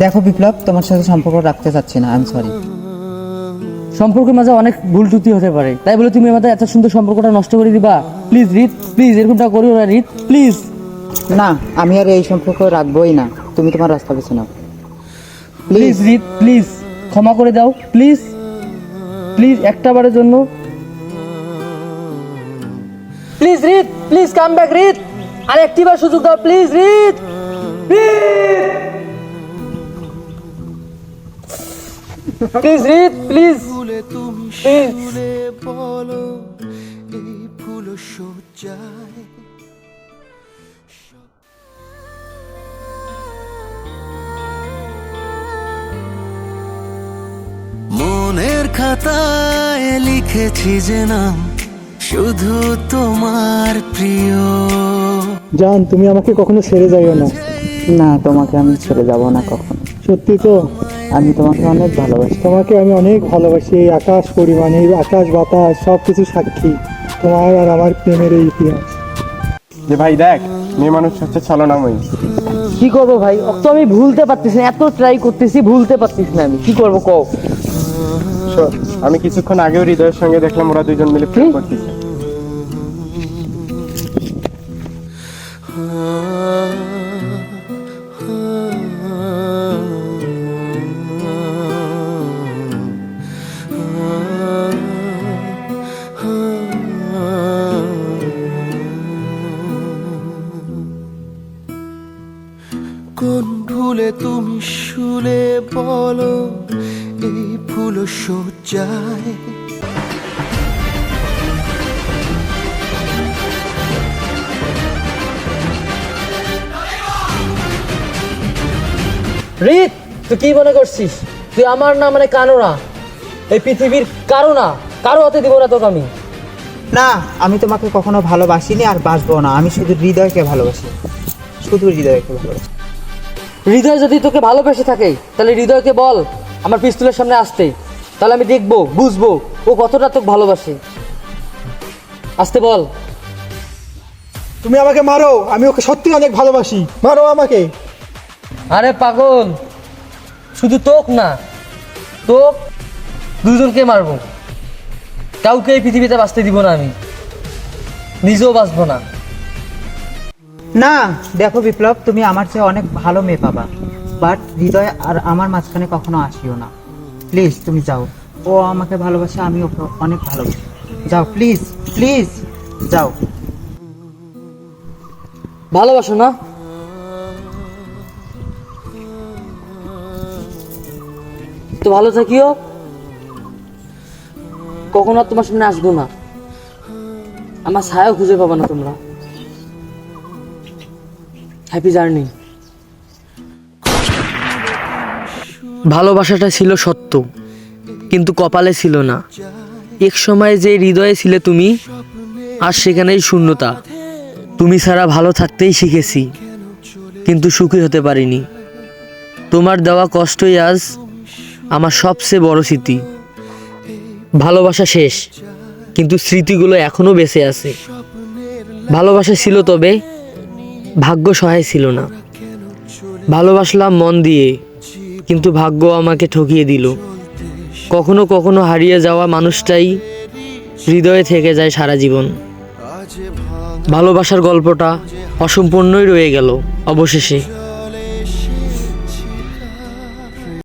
দেখো বিপ্লব, তোমার সাথে সম্পর্ক রাখতে চাচ্ছি না, আই এম সরি। সম্পর্কের মাঝে অনেক ভুল ত্রুটি হতে পারে, তাই বলে তুমি আমাদের এত সুন্দর সম্পর্কটা নষ্ট করে দিবা? প্লিজ রিত, প্লিজ এরকমটা করিও না রিত, প্লিজ। না, আমি আর এই সম্পর্ক রাখবোই না, তুমি তোমার রাস্তা বেছে নাও। প্লিজ রিত, প্লিজ ক্ষমা করে দাও, প্লিজ প্লিজ একটা বারের জন্য please Rit, please come back রিত, আর একটিবার সুযোগ দাও please Rit, please Rit, please please. বলো এই ফুল সজ্জায় মনের খাতায় লিখেছি যে নাম শুধু তোমার প্রিয়। জান, তুমি আমাকে কখনো ছেড়ে যাইও না। না, তোমাকে আমি ছেড়ে যাব না কখনো। সত্যি তো? আমি তোমাকে অনেক ভালোবাসি। তোমাকে আমি অনেক ভালোবাসি। এই আকাশ পরিমাণ, এই আকাশ বাতাস সব কিছু সাক্ষী তোমার আর আমার প্রেমের এই ইতিহাস। যে ভাই দেখ, মেয়ে মানুষ হচ্ছে ছলনাময়ী। কি করবো ভাই, তো আমি ভুলতে পারতেছি না, এত ট্রাই করতেছি ভুলতে পারতেছি না, আমি কি করবো কও? শোন, আমি কিছুক্ষণ আগেও হৃদয়ের সঙ্গে দেখলাম ওরা দুজন মিলে প্রেম করতেছে। কোন ভুলে তুমি শুলে বলো এই ফুল সজ্জায় রিত, তুই কি মনে করছিস তুই আমার না মানে কারো না, এই পৃথিবীর কারো না, কারো হাতে দিব না তোকে আমি। না, আমি তোমাকে কখনো ভালোবাসিনি আর বাসবো না। আমি শুধু হৃদয়কে ভালোবাসি, শুধু হৃদয়কে ভালোবাসি। হৃদয় যদি তোকে ভালোবেসে থাকে তাহলে হৃদয়কে বল আমার পিস্তলের সামনে আসতে, তাহলে আমি দেখবো বুঝবো ও কতটা তোকে ভালোবাসে। আসতে বল। তুমি আমাকে মারো, আমি ওকে সত্যি অনেক ভালোবাসি, মারো আমাকে। আরে পাগল, শুধু তোক না, তোক দুজনকে মারবো, কাউকে এই পৃথিবীতে বাঁচতে দিব না, আমি নিজেও বাঁচবো না। না দেখো বিপ্লব, তুমি আমার চেয়ে অনেক ভালো মেয়ে পাবা, বাট হৃদয় আর আমার মাঝখানে কখনো আসিও না। প্লিজ তুমি যাও, ও আমাকে ভালোবাসে, আমি ওকে অনেক ভালোবাসি। যাও প্লিজ, প্লিজ যাও। ভালোবাসো না? তো ভালো থাকিও, কখনো আর তোমার সামনে আসবো না, আমার ছায়াও খুঁজে পাবো না তোমরা। Happy journey. ভালোবাসাটা ছিল সত্য, কিন্তু কপালে ছিল না। এক সময় যে হৃদয়ে ছিলে তুমি, আর সেখানেই শূন্যতা। তুমি ছাড়া ভালো থাকতেই শিখেছি, কিন্তু সুখী হতে পারিনি। তোমার দেওয়া কষ্টই আজ আমার সবচেয়ে বড় স্মৃতি। ভালোবাসা শেষ, কিন্তু স্মৃতিগুলো এখনো বেঁচে আছে। ভালোবাসা ছিল, তবে ভাগ্য সহায় ছিল না। ভালোবাসলাম মন দিয়ে, কিন্তু ভাগ্য আমাকে ঠকিয়ে দিল। কখনো কখনো হারিয়ে যাওয়া মানুষটাই হৃদয়ে থেকে যায় সারা জীবন। ভালোবাসার গল্পটা অসম্পূর্ণই রয়ে গেল অবশেষে।